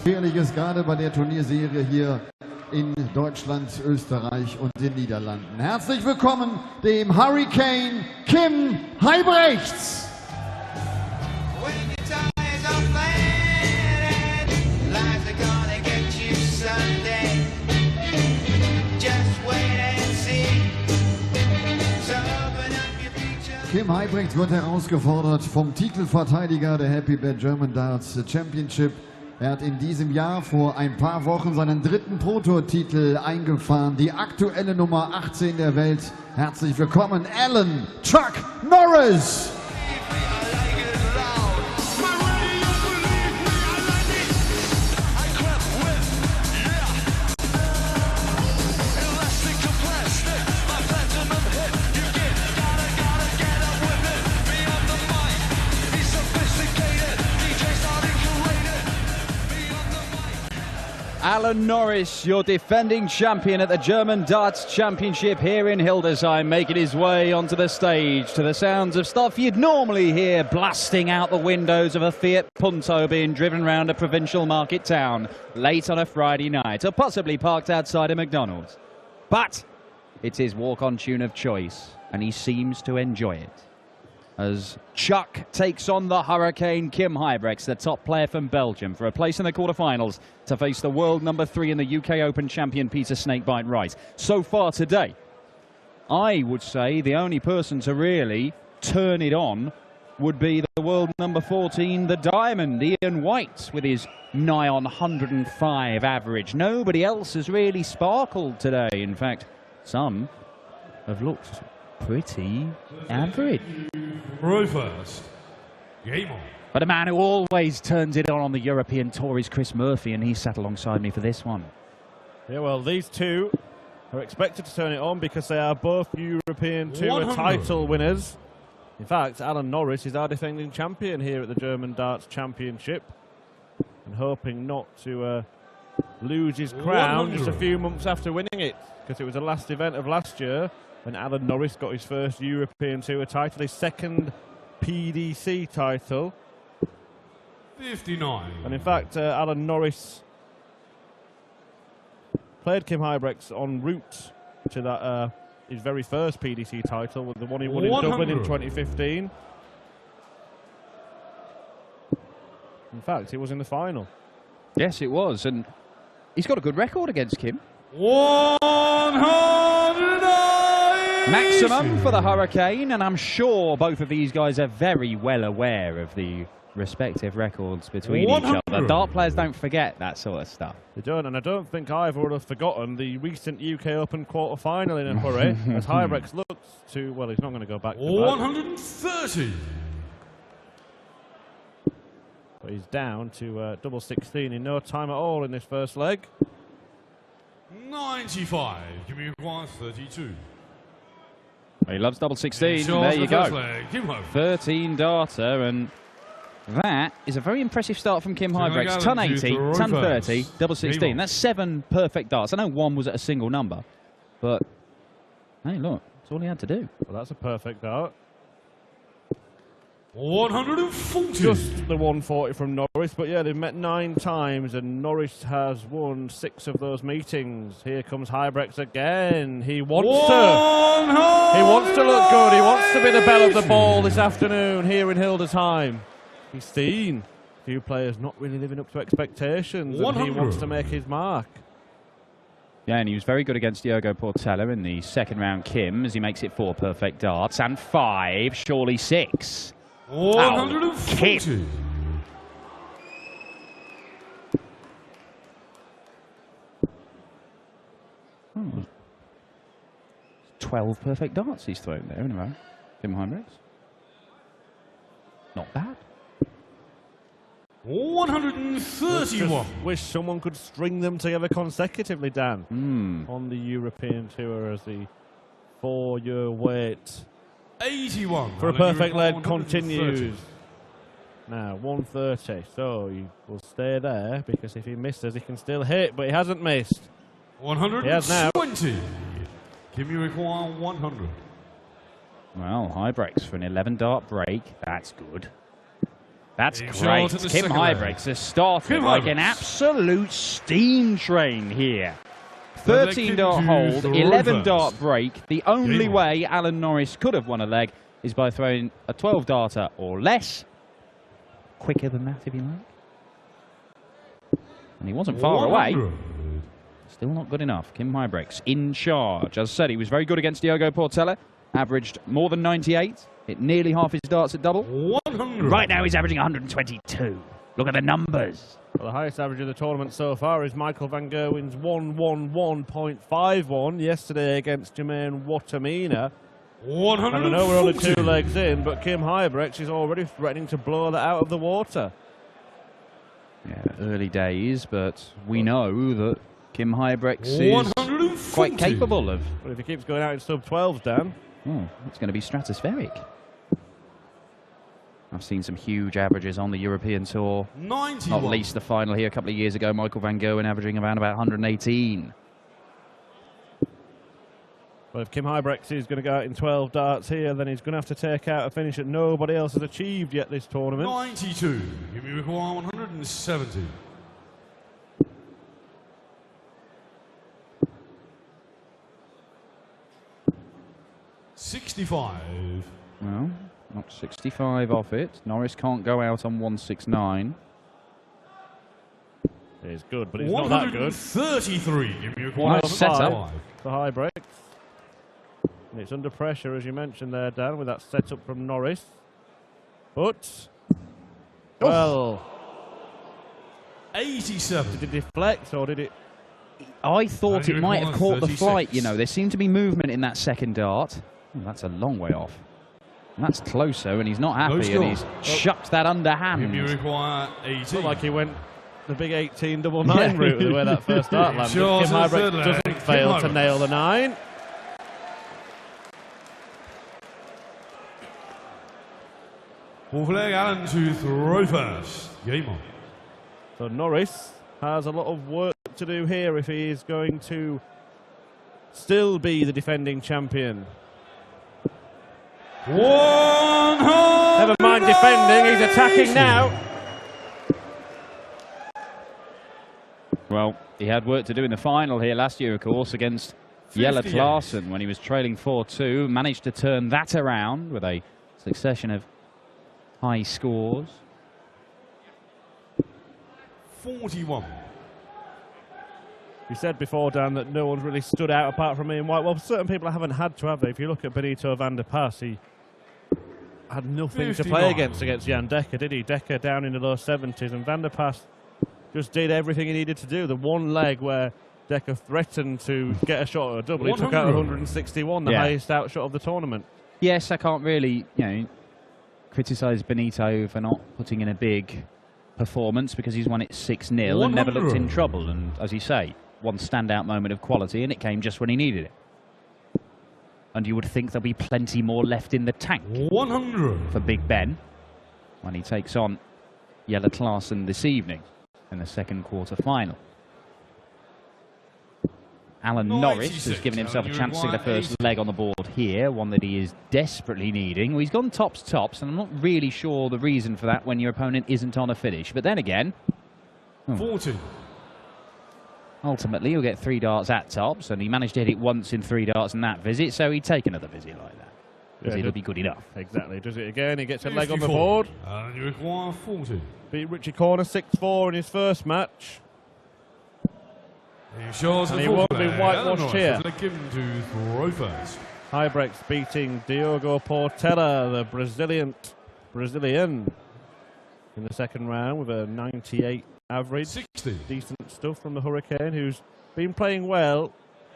Gefährliches, gerade bei der Turnierserie hier in Deutschland, Österreich und den Niederlanden. Herzlich willkommen dem Hurricane Kim Huybrechts. Kim Huybrechts wird herausgefordert vom Titelverteidiger der Happy Bad German Darts Championship. Er hat in diesem Jahr vor ein paar Wochen seinen dritten Pro-Tour-Titel eingefahren, die aktuelle Nummer 18 der Welt. Herzlich willkommen, Alan Chuck Norris! Alan Norris, your defending champion at the German Darts Championship here in Hildesheim, making his way onto the stage to the sounds of stuff you'd normally hear blasting out the windows of a Fiat Punto being driven around a provincial market town late on a Friday night, or possibly parked outside a McDonald's. But it's his walk-on tune of choice, and he seems to enjoy it. As Chuck takes on the Hurricane Kim Huybrechts, the top player from Belgium, for a place in the quarterfinals to face the world number 3 in the UK Open champion Peter Snakebite Wright. So far today, I would say the only person to really turn it on would be the world number 14, the Diamond, Ian White, with his nigh on 105 average. Nobody else has really sparkled today. In fact, some have looked pretty average. Row first. Game on. But a man who always turns it on the European Tour is Chris Murphy, and he sat alongside me for this one. Yeah, well, these two are expected to turn it on because they are both European Tour title winners. In fact, Alan Norris is our defending champion here at the German Darts Championship, and hoping not to lose his crown just a few months after winning it, because it was the last event of last year when Alan Norris got his first European Tour title, his second PDC title. 59. And in fact, Alan Norris played Kim Huybrechts en route to that his very first PDC title, with the one he won in Dublin in 2015. In fact, it was in the final. Yes, it was, and he's got a good record against Kim. 100 maximum for the Hurricane, and I'm sure both of these guys are very well aware of the respective records between each other. Dart players don't forget that sort of stuff. They don't, and I don't think either would have forgotten the recent UK Open quarter-final in a hurry, as Huybrechts looks to, well, he's not going to go back to 130. But he's down to double 16 in no time at all in this first leg. 95. Give me 132. He loves double 16. There you go. 13 darter, and that is a very impressive start from Kim Huybrechts. Ton 80, ton 30, double 16. That's 7 perfect darts. I know one was at a single number, but hey, look, that's all he had to do. Well, that's a perfect dart. 140. Just the 140 from Norris, but yeah, they've met 9 times, and Norris has won 6 of those meetings. Here comes Huybrechts again. He wants to look good. He wants to be the belle of the ball this afternoon here in Hildesheim. He's seen a few players not really living up to expectations, and he wants to make his mark. Yeah, and he was very good against Diogo Portela in the second round, Kim, as he makes it 4 perfect darts, and 5, surely 6. 140. Oh. 12 perfect darts he's thrown there in a row. Kim Huybrechts. Not bad. 131. Wish someone could string them together consecutively, Dan, on the European Tour, as the 4-year wait 81 for a perfect leg continues. Now 130, so he will stay there, because if he misses, he can still hit, but he hasn't missed. 120. He has now. Give me 100. Well, Huybrechts for an 11 dart break. That's good. That's He's great. short in the Kim second Huybrechts has started Kim like an Huybrechts. absolute steam train here. Well, they 13 can dart do hold, the 11 reverse. dart break. The only Game on. way Alan Norris could have won a leg is by throwing a 12 darter or less. Quicker than that, if you like. And he wasn't far away. 100. Still not good enough. Kim Huybrechts in charge. As I said, he was very good against Diogo Portela. Averaged more than 98. Hit nearly half his darts at double. 100. Right now he's averaging 122. Look at the numbers. Well, the highest average of the tournament so far is Michael van Gerwen's 111.51 yesterday against Jermaine Watamina. 140. And I know we're only 2 legs in, but Kim Huybrechts is already threatening to blow that out of the water. Yeah, early days, but we know that Kim Huybrechts is 140. quite capable of. But if he keeps going out in sub-12s, Dan, It's going to be stratospheric. I've seen some huge averages on the European Tour. 91. Not least the final here a couple of years ago, Michael van Gerwen averaging around about 118. well, if Kim Huybrechts is going to go out in 12 darts here, then he's going to have to take out a finish that nobody else has achieved yet this tournament. 92. Give me require 170. $65. Well, not 65 off it. Norris can't go out on 169. It's good, but it's not that good. 133. Give me require Nice setup. 105. For Huybrechts. And it's under pressure, as you mentioned there, Dan, with that setup from Norris. But, well, 87. did it deflect or did it? I thought it might have caught the 36. flight, you know. There seemed to be movement in that second dart. That's a long way off. And that's closer, and he's not happy, and he's chucked that Give me underhand. require 80. Looked like he went the big 18-9 route, the way that first dart landed. Sure, Kim so Huybrechts third leg. doesn't Kim fail to Huybrechts. nail the 9. Fourth leg, Alan to throw first. Game on. So Norris has a lot of work to do here if he is going to still be the defending champion. 100. Never mind defending, he's attacking now. Well, he had work to do in the final here last year, of course, against Jelle 58. Klaassen when he was trailing 4-2. Managed to turn that around with a succession of high scores. 41. You said before, Dan, that no one's really stood out apart from Ian White. Well, certain people haven't had to, have they? If you look at Benito van der Pas, he had nothing to play 59. against Jan Dekker, did he? Dekker down in the low 70s, and van der Pas just did everything he needed to do. The one leg where Dekker threatened to get a shot at a double, he took out 100. 161, the Yeah. highest outshot of the tournament. Yes, I can't really, criticise Benito for not putting in a big performance because he's won it 6-0 and never looked in 100. trouble. And as you say, one standout moment of quality, and it came just when he needed it. And you would think there'll be plenty more left in the tank 100. for Big Ben when he takes on Jelle Klaassen this evening in the second quarter final. Alan Norris has 96. given himself a Alan, chance to get the you're first leg on the board here, one that he is desperately needing. Well, he's gone tops, and I'm not really sure the reason for that when your opponent isn't on a finish. But then again, 40. ultimately he'll get 3 darts at tops, and he managed to hit it once in 3 darts in that visit, so he'd take another visit like that. Because it'll be good enough. Exactly. Does it again, he gets a leg on the 54. board. And you require 40. Beat Richie Corner 6-4 in his first match. He shows And the he fourth won't be leg. whitewashed Norris here. has given to throw first. Huybrechts beating Diogo Portela, the Brazilian, in the second round with a 98 average. 60. Decent stuff from the Hurricane, who's been playing well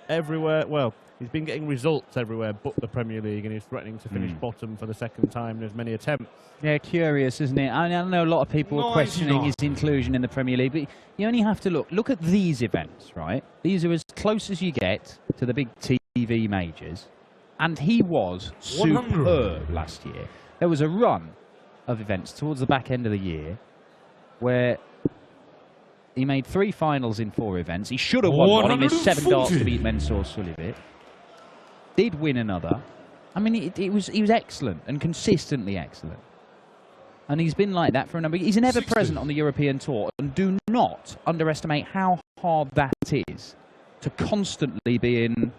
everywhere. Well, he's been getting results everywhere but the Premier League, and he's threatening to finish bottom for the second time in as many attempts. Yeah, curious, isn't it? I know a lot of people are questioning 99. his inclusion in the Premier League, but you only have to look at these events, right? These are as close as you get to the big TV majors, and he was 100. superb last year. There was a run of events towards the back end of the year where he made 3 finals in 4 events. He should have won one. He missed 7 darts to 140. beat Mensur Suljovic. Did win another. I mean, he was excellent and consistently excellent. And he's been like that for a number. He's never present on the European tour. And do not underestimate how hard that is to constantly be in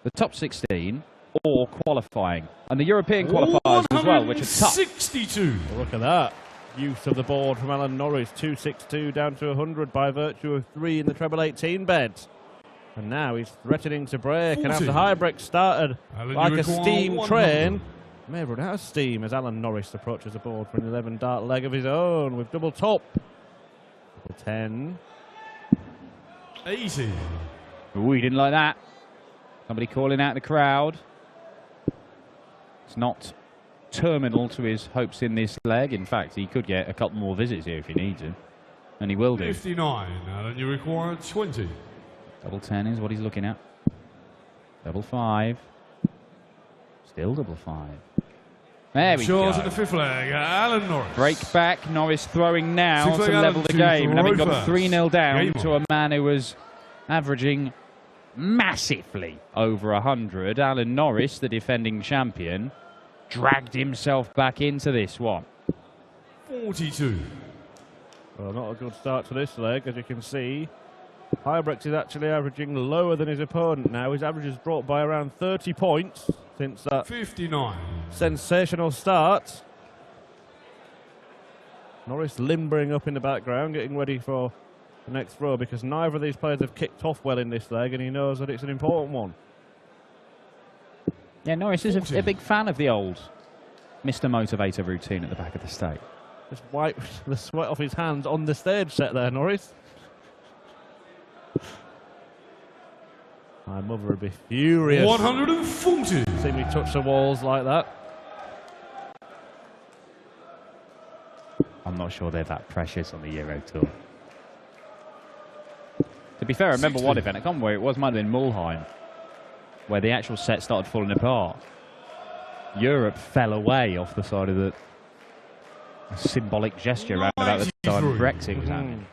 the top 16 or qualifying. And the European qualifiers as well, which are tough. 62. Well, look at that. Use of the board from Alan Norris. 262 down to 100 by virtue of 3 in the treble 18 bed. And now he's threatening to break. 40. And after Huybrechts started Alan, like a require steam 100. train, may have run out of steam as Alan Norris approaches the board for an 11 dart leg of his own with double top. Double 10. 80. Ooh, he didn't like that. Somebody calling out the crowd. It's not terminal to his hopes in this leg. In fact, he could get a couple more visits here if he needs him. And he will do. 59. Alan, you require 20. Double 10 is what he's looking at. Double 5. Still double 5. There we Shores go. in the 5th leg. Alan Norris. Break back. Norris throwing now Six to leg level Alan the to game. And having got Rover. 3-0 down Game to a man who was averaging massively over 100. Alan Norris, the defending champion, dragged himself back into this one. 42. Well, not a good start to this leg, as you can see. Huybrechts is actually averaging lower than his opponent now. His average has dropped by around 30 points since that 59. sensational start. Norris limbering up in the background, getting ready for the next throw, because neither of these players have kicked off well in this leg, and he knows that it's an important one. Yeah, Norris is a big fan of the old Mr. Motivator routine at the back of the stage. Just wipe the sweat off his hands on the stage set there, Norris. My mother would be furious 140. see me touch the walls like that. I'm not sure they're that precious on the Euro Tour. To be fair, I remember 60. one event, I can't remember where it was, might have been Mulheim, where the actual set started falling apart. Europe fell away off the side of the symbolic gesture around about the time 93. Brexit was happening.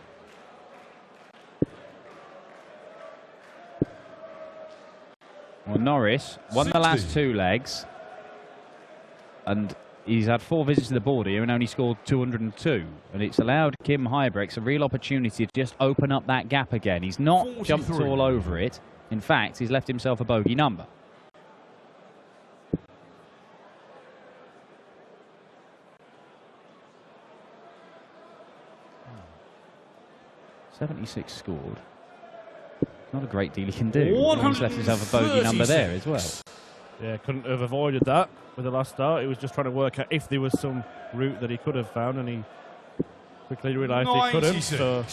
Well, Norris won 60. the last 2 legs, and he's had 4 visits to the board here and only scored 202. And it's allowed Kim Huybrechts a real opportunity to just open up that gap again. He's not 43. jumped all over it. In fact, he's left himself a bogey number. .76 scored. Not a great deal he can do. He's left himself a bogey number there as well. Yeah, couldn't have avoided that with the last start. He was just trying to work out if there was some route that he could have found, and he quickly realised he couldn't. 96. So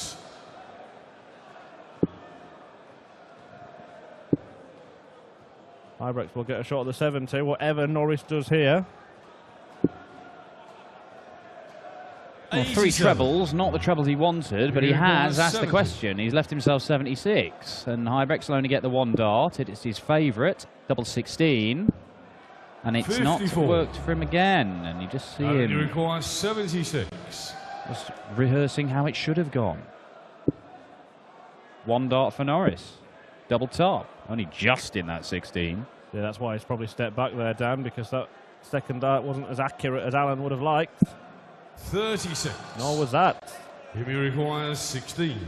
Huybrechts will get a shot at the 70, whatever Norris does here. Well, 3 trebles, not the trebles he wanted, but he Yeah, has asked the 70. question. He's left himself 76, and Huybrechts will only get the 1 dart. It's his favourite, double 16, and it's 54. not worked for him again. And you just see Alan, you him require 76. just rehearsing how it should have gone. 1 dart for Norris, double top, only just in that 16. Yeah, that's why he's probably stepped back there, Dan, because that second dart wasn't as accurate as Alan would have liked. 36. Nor was that. Jimmy requires 16.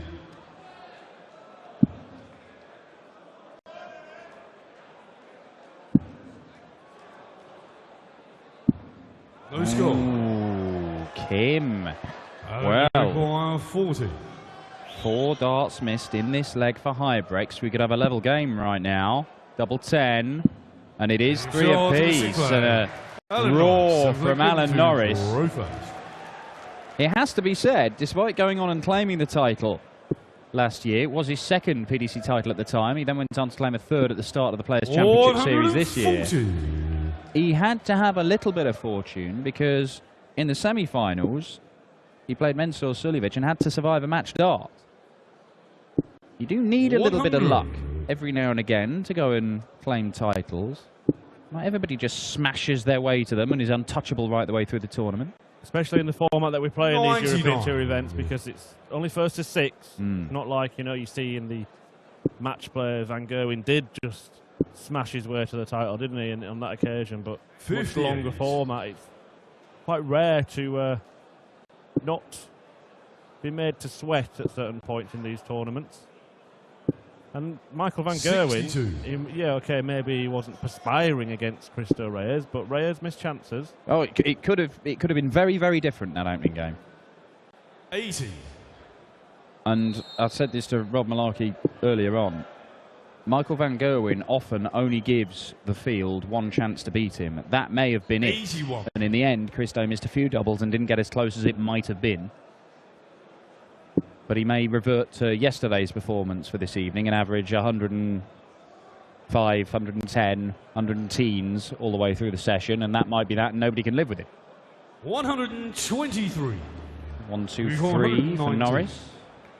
No score. Ooh, Kim. Alan, Well. you require 40. 4 darts missed in this leg for Huybrechts. We could have a level game right now. Double 10. And it is 3 Shot to the apiece. sixth And leg. a Alan roar Norris, from Alan to Norris. Rovers. It has to be said, despite going on and claiming the title last year, it was his 2nd PDC title at the time. He then went on to claim a 3rd at the start of the Players' Championship Series this year. 140. He had to have a little bit of fortune because in the semi-finals, he played Mensur Suljovic and had to survive a match dart. You do need a little bit of 100. luck every now and again to go and claim titles. Not everybody just smashes their way to them and is untouchable right the way through the tournament. Especially in the format that we play in these 99. European Tour events, because it's only first to 6. Mm. Not like, you know, you see in the match play, Van Gerwen did just smash his way to the title, didn't he, on that occasion? But much 58. longer format, it's quite rare to not be made to sweat at certain points in these tournaments. And Michael van Gerwen, yeah, okay, maybe he wasn't perspiring against Cristo Reyes, but Reyes missed chances. Oh, it could have been very, very different, that opening game. 80. And I said this to Rob Malarkey earlier on. Michael van Gerwen often only gives the field one chance to beat him. That may have been it. 81. And in the end, Cristo missed a few doubles and didn't get as close as it might have been. But he may revert to yesterday's performance for this evening and average 105, 110, 100 teens all the way through the session, and that might be that, and nobody can live with it. 123. 1, 2, 3 for Norris.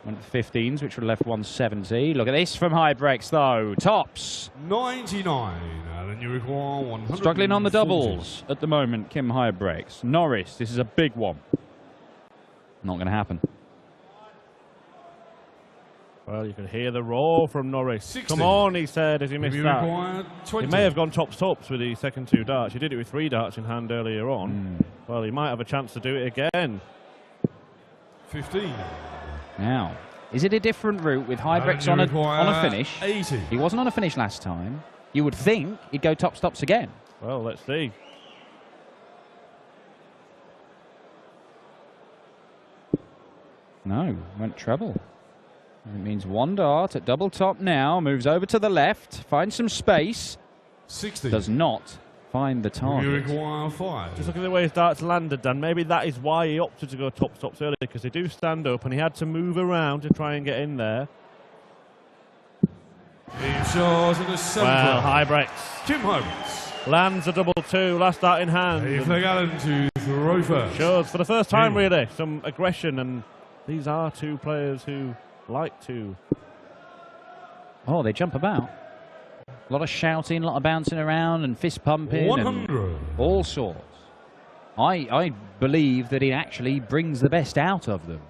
Went for 15s, which would have left 170. Look at this from Huybrechts, though. Tops. 99. And you require 100. Struggling on the doubles at the moment, Kim Huybrechts. Norris, this is a big one. Not going to happen. Well, you can hear the roar from Norris. 60. Come on, he said as he missed that. He may have gone tops with the second 2 darts. He did it with 3 darts in hand earlier on. Well, he might have a chance to do it again. 15. Now, is it a different route with Huybrechts on a finish? 80. He wasn't on a finish last time. You would think he'd go tops again. Well, let's see. No, went treble. It means 1 dart at double top now. Moves over to the left. Finds some space. 60. Does not find the target. You require 5. Just look at the way his darts landed, Dan. Maybe that is why he opted to go tops early, because they do stand up and he had to move around to try and get in there. Well, Huybrechts. Kim Huybrechts Lands a double 2, last dart in hand. Flag Allen to throw first. Shows for the first time, really, some aggression, and these are 2 players who like to. Oh, they jump about. A lot of shouting, a lot of bouncing around and fist pumping. 100. And all sorts. I believe that it actually brings the best out of them.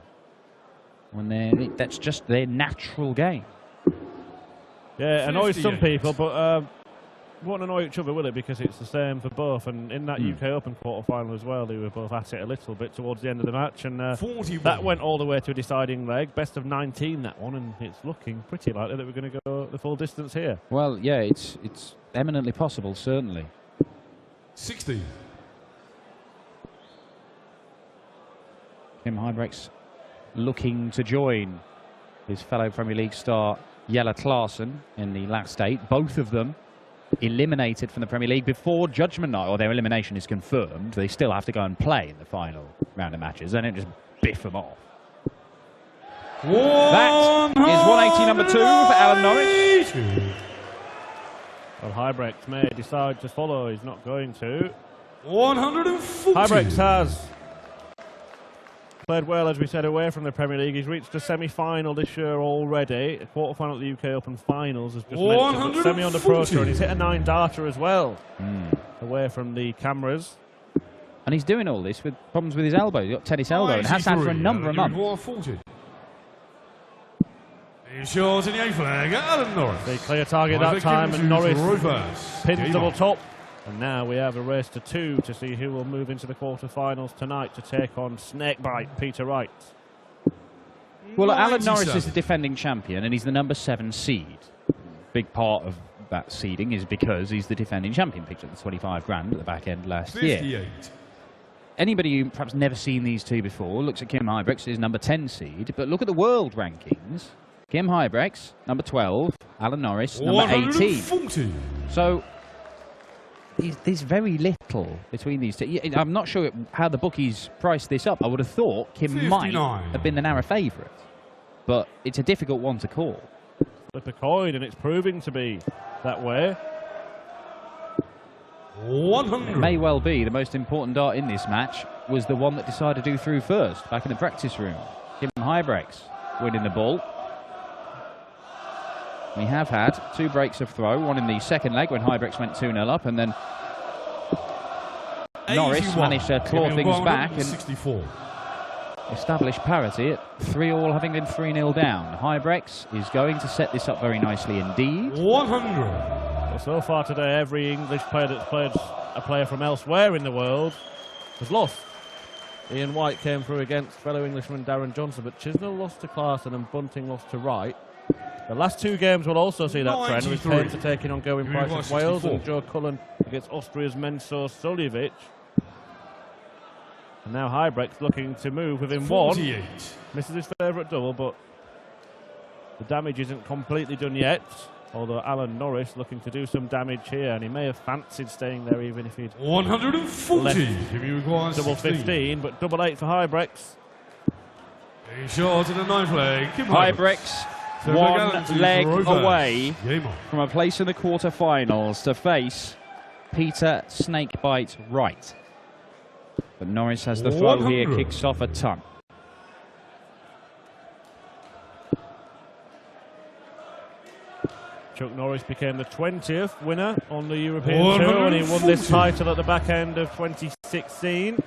When that's just their natural game. Yeah, it annoys 58. some people, but won't annoy each other, will it? Because it's the same for both. And in that UK Open quarter-final as well, they were both at it a little bit towards the end of the match. And that went all the way to a deciding leg. Best of 19, that one. And it's looking pretty likely that we're going to go the full distance here. Well, yeah, it's eminently possible, certainly. 60. Kim Huybrechts looking to join his fellow Premier League star, Jelle Klaassen, in the last 8. Both of them eliminated from the Premier League before judgment night, or their elimination is confirmed. They still have to go and play in the final round of matches. They don't just biff them off. That is 180 number 2 for Alan Norris. Well, Huybrechts may decide to follow. He's not going to. 140. Huybrechts has played well, as we said, away from the Premier League. He's reached a semi-final this year already. A quarter-final at the UK Open Finals has just mentioned, semi on the Pro Tour, and he's hit a 9-darter as well, away from the cameras. And he's doing all this with problems with his elbow. He's got tennis elbow and has had for a number of months. 40. Ensures in the A flag, Alan Norris. The clear target that time, and Norris pins double top. And now we have a race to 2 to see who will move into the quarterfinals tonight to take on Snakebite Peter Wright. Well, Alan Norris is the defending champion and he's the number 7 seed. Big part of that seeding is because he's the defending champion. Picked up the 25 grand at the back end last 58. year. Anybody who perhaps never seen these 2 before looks at Kim Huybrechts as number 10 seed, but look at the world rankings. Kim Huybrechts, number 12, Alan Norris, number 18. So there's very little between these 2. I'm not sure how the bookies priced this up. I would have thought Kim 59. might have been the narrow favourite, but it's a difficult one to call. Flip a coin, and it's proving to be that way. 100. It may well be the most important dart in this match was the one that decided who threw first back in the practice room. Kim Huybrechts winning the ball. We have had 2 breaks of throw, one in the second leg when Huybrechts went 2-0 up, and then Norris managed to claw things back and 64. establish parity at 3-all, having been 3-0 down. Huybrechts is going to set this up very nicely indeed. 100. Well, so far today, every English player that's played a player from elsewhere in the world has lost. Ian White came through against fellow Englishman Darren Johnson, but Chisnell lost to Clarkson and Bunting lost to Wright. The last two games will also see that trend, with Painter taking on Going Price of Wales and Joe Cullen against Austria's Mensur Suljevic. And now Huybrechts looking to move within 48. one. Misses his favourite double, but the damage isn't completely done yet. Although Alan Norris looking to do some damage here, and he may have fancied staying there even if he'd 140. Double 15, but double 8 for Huybrechts. A shot in the ninth leg. Huybrechts one leg away from a place in the quarter-finals to face Peter Snakebite Wright. But Norris has the flow here, kicks off a ton. Chuck Norris became the 20th winner on the European Tour, and he won this title at the back end of 2016.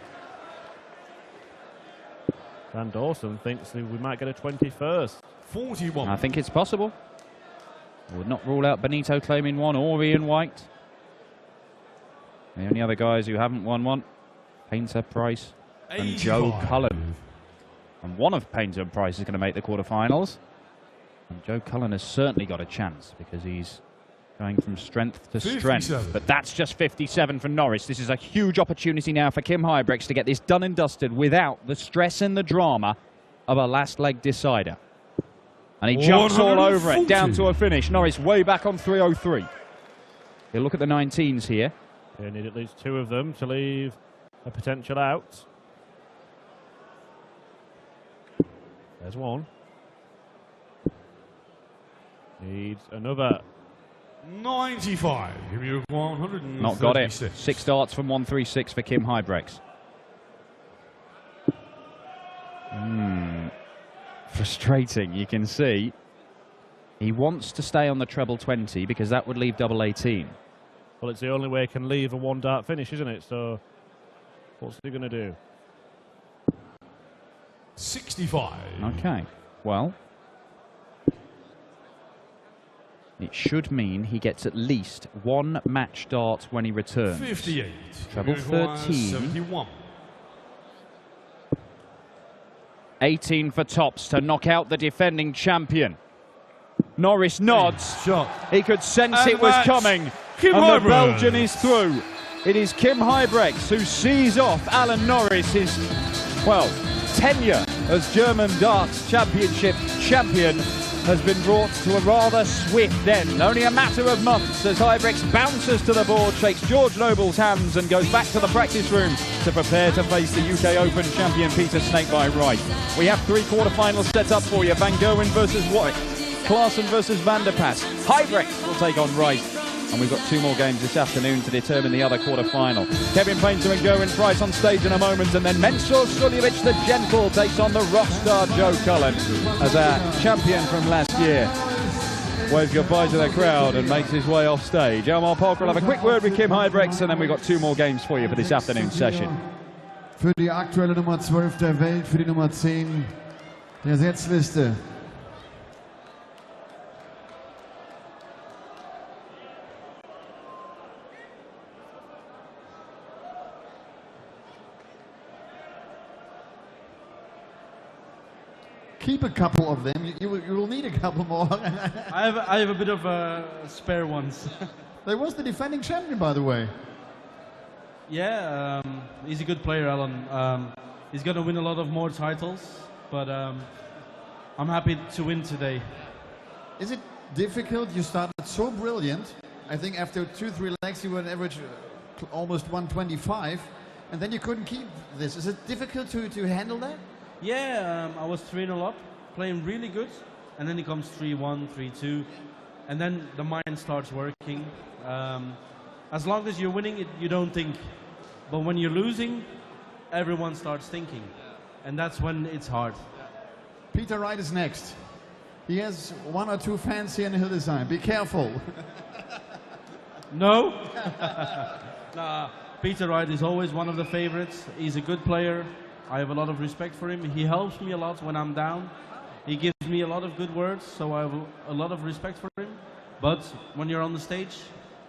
Dan Dawson thinks that we might get a 21st. 41. I think it's possible. I would not rule out Benito claiming one or Ian White. The only other guys who haven't won one, Painter, Price and Joe Cullen. And one of Painter and Price is going to make the quarterfinals. And Joe Cullen has certainly got a chance because he's going from strength to strength. But that's just 57 for Norris. This is a huge opportunity now for Kim Huybrechts to get this done and dusted without the stress and the drama of a last leg decider. And he jumps all over it, down to a finish. Norris way back on 303. He'll look at the 19s here. They need at least two of them to leave a potential out. There's one. Needs another. 95. Not got it. 6 darts from 136 for Kim Huybrechts. Frustrating, you can see. He wants to stay on the treble 20 because that would leave double 18. Well, it's the only way he can leave a one dart finish, isn't it? So, what's he going to do? 65. Okay, well, it should mean he gets at least one match dart when he returns. 58. Treble 13. 71. 18 for tops to knock out the defending champion. Norris nods. Shot. He could sense it was coming. And the Belgian is through. It is Kim Huybrechts who sees off Alan Norris, his, well, tenure as German Darts Championship champion has been brought to a rather swift end. Only a matter of months as Huybrechts bounces to the board, shakes George Noble's hands and goes back to the practice room to prepare to face the UK Open champion Peter Snakebite Wright. We have 3 quarterfinals set up for you. Van Gerwen versus White, Clarkson versus Van der Pas. Huybrechts will take on Wright. And we've got 2 more games this afternoon to determine the other quarter-final. Kevin Painter and Going Price on stage in a moment, and then Mensur Suljevic the Gentle takes on the rock star Joe Cullen as our champion from last year. Waves goodbye to the crowd and makes his way off stage. Elmar Polk will have a quick word with Kim Huybrechts, and then we've got 2 more games for you for this afternoon's session. Für die aktuelle Nummer 12 der Welt, für die Nummer 10 der Setzliste. Keep a couple of them. You will need a couple more. I have a bit of spare ones. There was the defending champion, by the way. Yeah, he's a good player, Alan. He's going to win a lot of more titles, but I'm happy to win today. Is it difficult? You started so brilliant. I think after 2-3 legs you were an average almost 125, and then you couldn't keep this. Is it difficult to handle that? Yeah, I was 3-0 up, playing really good, and then it comes 3-1, 3-2, and then the mind starts working. As long as you're winning, you don't think. But when you're losing, everyone starts thinking. And that's when it's hard. Peter Wright is next. He has 1 or 2 fans here in Hildesheim. Be careful. No? Nah, Peter Wright is always one of the favorites. He's a good player. I have a lot of respect for him. He helps me a lot when I'm down. He gives me a lot of good words, so I have a lot of respect for him. But when you're on the stage,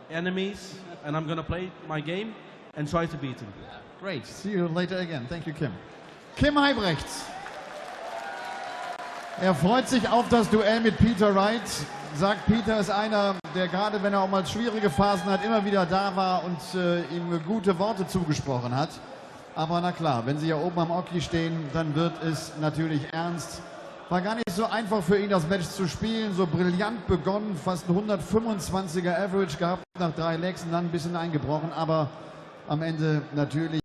enemies, and I'm going to play my game and try to beat him. Great. See you later again. Thank you, Kim. Kim Huybrechts. Er freut sich auf das Duell mit Peter Wright. Sagt, Peter ist einer, der gerade, wenn er auch mal schwierige Phasen hat, immer wieder da war und ihm gute Worte zugesprochen hat. Aber na klar, wenn sie hier oben am Oki stehen, dann wird es natürlich ernst. War gar nicht so einfach für ihn, das Match zu spielen. So brillant begonnen, fast ein 125er Average gehabt nach 3 Legs und dann ein bisschen eingebrochen. Aber am Ende natürlich